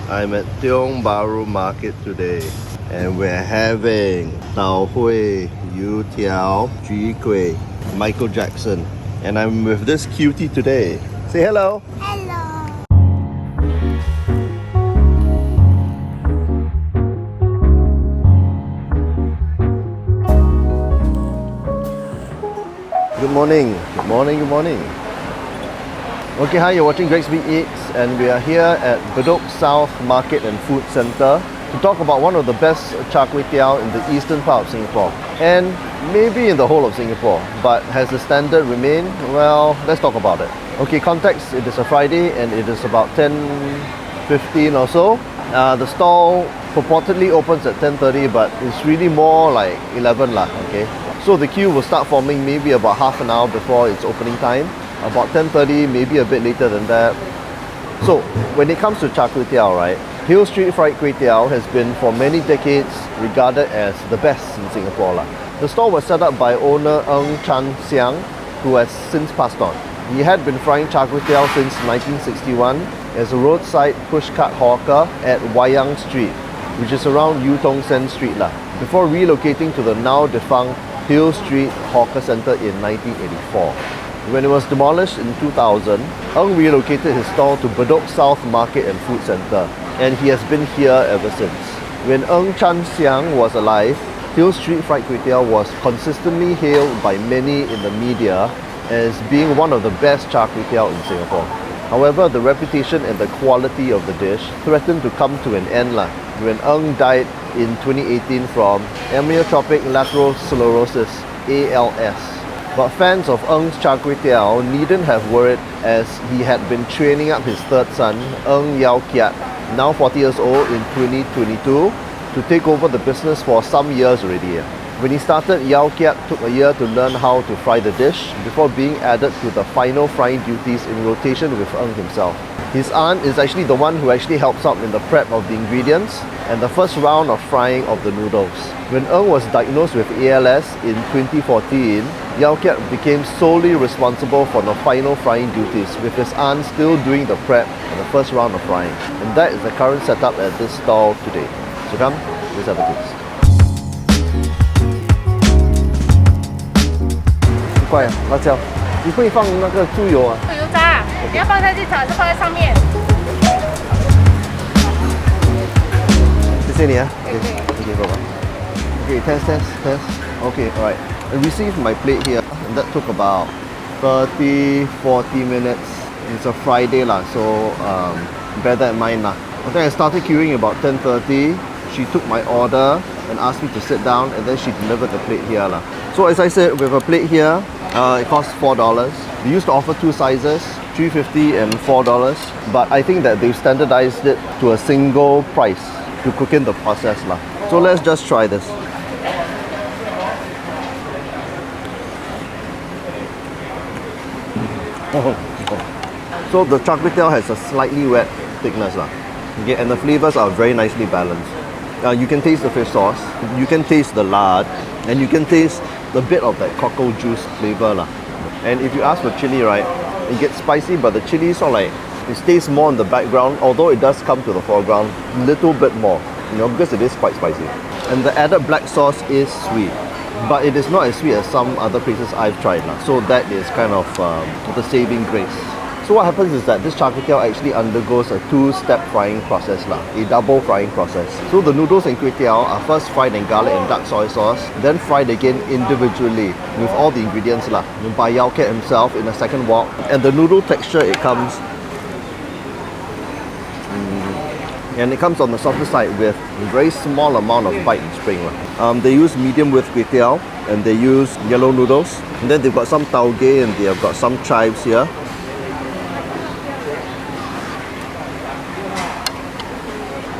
I'm at Tiong Bahru Market today and we're having Char Kway Teow, CHAR KWAY, Michael Jackson. And I'm with this cutie today. Say hello! Hello. Good morning, good morning, good morning. Okay, hi, you're watching Greg's Big Eats and we are here at Bedok South Market and Food Centre to talk about one of the best char kway teow in the eastern part of Singapore and maybe in the whole of Singapore. But has the standard remained? Well, let's talk about it. Okay, context, it is a Friday and it is about 10:15 or so. The stall purportedly opens at 10:30 but it's really more like 11 lah, okay? So the queue will start forming maybe about half an hour before its opening time. About 10:30, maybe a bit later than that. So when it comes to char kway teow, right, Hill Street Fried Kway Teow has been for many decades regarded as the best in Singapore lah. The store was set up by owner Ng Chan Siang, who has since passed on. He had been frying char kway teow since 1961 as a roadside pushcart hawker at Wayang Street, which is around Eu Tong Sen Street lah, before relocating to the now defunct Hill Street Hawker Centre in 1984. When it was demolished in 2000, Ng relocated his stall to Bedok South Market and Food Centre, and he has been here ever since. When Ng Chan Siang was alive, Hill Street Fried Kway Teow was consistently hailed by many in the media as being one of the best char kway teow in Singapore. However, the reputation and the quality of the dish threatened to come to an end lah, when Ng died in 2018 from amyotrophic lateral sclerosis, ALS. But fans of Ng's char kway teow needn't have worried as he had been training up his third son, Ng Yao Kiat, now 40 years old in 2022, to take over the business for some years already. When he started, Yao Kiat took a year to learn how to fry the dish before being added to the final frying duties in rotation with Ng himself. His aunt is actually the one who actually helps out in the prep of the ingredients and the first round of frying of the noodles. When Ng was diagnosed with ALS in 2014, Yao Kiat became solely responsible for the final frying duties, with his aunt still doing the prep and the first round of frying. And that is the current setup at this stall today. So come, let's have a taste. 快啊，辣椒！你会放那个猪油啊？油渣，你要放下去炒，还是放在上面？谢谢你啊。Okay, bye-bye. Okay, test. Okay, alright. I received my plate here, and that took about 30-40 minutes. It's a Friday lah, so bear that in mind lah. I think I started queuing about 10:30. She took my order and asked me to sit down, and then she delivered the plate here lah. So as I said, with a plate here, it costs $4. They used to offer two sizes, $3.50 and $4, but I think that they've standardized it to a single price to quicken the process lah. So let's just try this. So the char kway teow has a slightly wet thickness lah. Okay, and the flavors are very nicely balanced. You can taste the fish sauce, you can taste the lard, and you can taste the bit of that cocoa juice flavor lah. And if you ask for chili, right, it gets spicy, but the chili sort of like, it stays more in the background, although it does come to the foreground a little bit more, you know, because it is quite spicy. And the added black sauce is sweet, but it is not as sweet as some other places I've tried lah. So that is kind of the saving grace. So what happens is that this char kway teow actually undergoes a two-step frying process lah, a double frying process. So the noodles and kway teow are first fried in garlic and dark soy sauce, then fried again individually with all the ingredients lah, by Yao Kiat himself in a second wok. And the noodle texture, it comes on the softer side with a very small amount of bite and spring lah. They use medium width kway teow and they use yellow noodles, and then they've got some taugeh and they have got some chives here.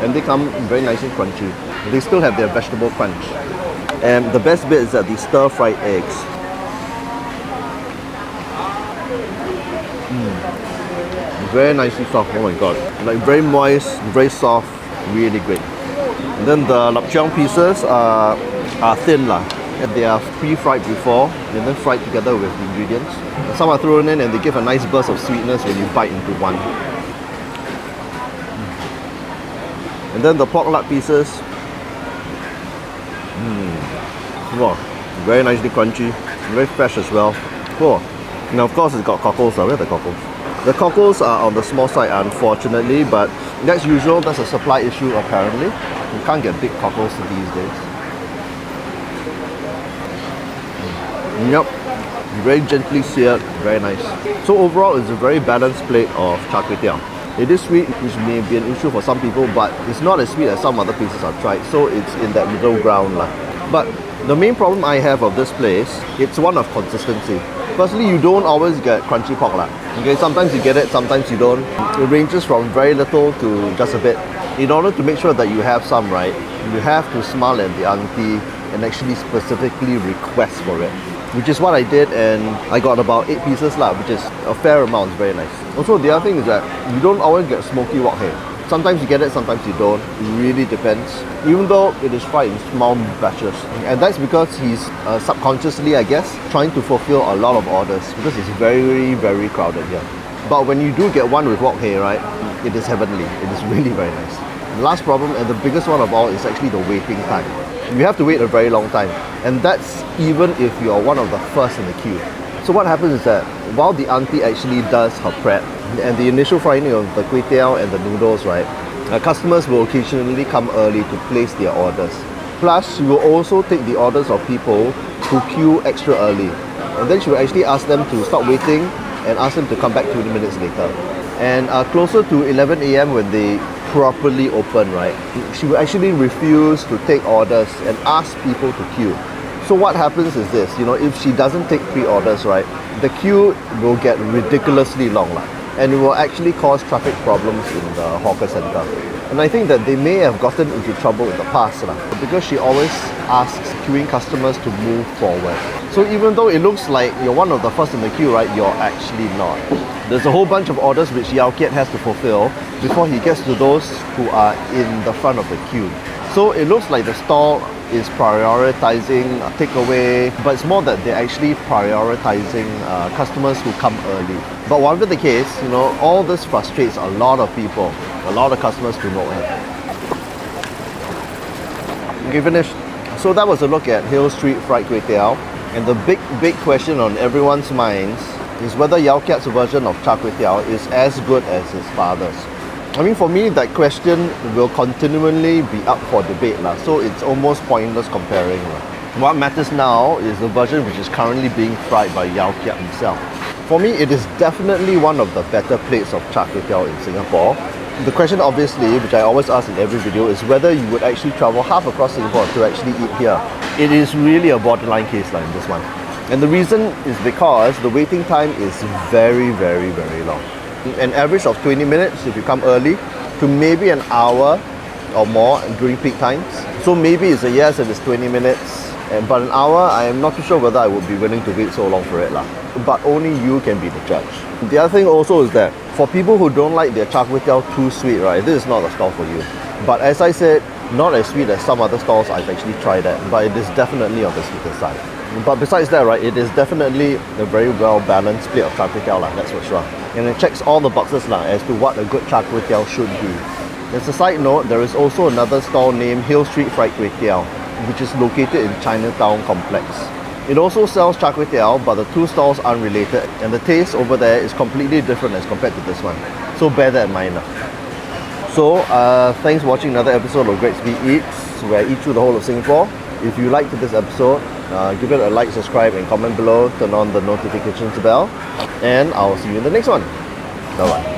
And they come very nice and crunchy. They still have their vegetable crunch. And the best bit is that the stir-fried eggs. Very nicely soft, oh my god. Like very moist, very soft, really great. And then the lapcheong pieces are thin lah. And they are pre-fried before and then fried together with the ingredients. And some are thrown in and they give a nice burst of sweetness when you bite into one. And then the pork lard pieces. Wow, very nicely crunchy, very fresh as well. Oh, now of course it's got cockles. Where are the cockles? The cockles are on the small side, unfortunately, but that's usual. That's a supply issue apparently. You can't get big cockles these days. Yep, very gently seared, very nice. So overall, it's a very balanced plate of char kway teow. It is sweet, which may be an issue for some people, but it's not as sweet as some other places I've tried. So it's in that middle ground lah. But the main problem I have of this place, it's one of consistency. Firstly, you don't always get crunchy pork lah. Okay, sometimes you get it, sometimes you don't. It ranges from very little to just a bit. In order to make sure that you have some, right, you have to smile at the auntie and actually specifically request for it. Which is what I did, and I got about 8 pieces lah, which is a fair amount. It's very nice. Also, the other thing is that you don't always get smoky wok hei. Sometimes you get it, sometimes you don't. It really depends. Even though it is fried in small batches. And that's because he's subconsciously, I guess, trying to fulfill a lot of orders because it's very, very crowded here. But when you do get one with wok hei, right, it is heavenly. It is really very nice. The last problem, and the biggest one of all, is actually the waiting time. You have to wait a very long time, and that's even if you're one of the first in the queue. So what happens is that while the auntie actually does her prep and the initial frying of the kway teow and the noodles, right, customers will occasionally come early to place their orders. Plus, she will also take the orders of people who queue extra early, and then she will actually ask them to stop waiting and ask them to come back 20 minutes later. And closer to 11 a.m. when they properly open, right, she will actually refuse to take orders and ask people to queue. So what happens is this, you know, if she doesn't take pre-orders, right, the queue will get ridiculously long and it will actually cause traffic problems in the hawker center. And I think that they may have gotten into trouble in the past because she always asks queuing customers to move forward. So even though it looks like you're one of the first in the queue, right, you're actually not. There's a whole bunch of orders which Yao Kiat has to fulfill before he gets to those who are in the front of the queue. So it looks like the stall is prioritizing takeaway, but it's more that they're actually prioritizing customers who come early. But whatever the case, you know, all this frustrates a lot of people, a lot of customers to no end. Okay, finished. So that was a look at Hill Street Fried Kway Teow, and the big question on everyone's minds is whether Yao Kiat's version of char kway teow is as good as his father's. I mean, for me, that question will continually be up for debate so it's almost pointless comparing What matters now is the version which is currently being fried by Yao Kiat himself. For me, it is definitely one of the better plates of char kway teow in Singapore. The question obviously, which I always ask in every video, is whether you would actually travel half across Singapore to actually eat here. It is really a borderline case in this one. And the reason is because the waiting time is very, very, very long. An average of 20 minutes if you come early to maybe an hour or more during peak times. So maybe it's a yes if it's 20 minutes, but an hour, I am not too sure whether I would be willing to wait so long for it But only you can be the judge. The other thing also is that for people who don't like their char kway teow too sweet, right, this is not a stall for you. But as I said, not as sweet as some other stalls I've actually tried at, but it is definitely on the sweeter side. But besides that, right, it is definitely a very well balanced plate of char kway teow that's for sure. And it checks all the boxes as to what a good char kway teow should be. As a side note, there is also another stall named Hill Street Fried Kway Teow, which is located in Chinatown Complex. It also sells char kway teow, but the two stalls aren't related, and the taste over there is completely different as compared to this one. So bear that in mind. So, thanks for watching another episode of Great Speed Eats, where I eat through the whole of Singapore. If you liked this episode, give it a like, subscribe, and comment below. Turn on the notifications bell, and I'll see you in the next one. Bye bye.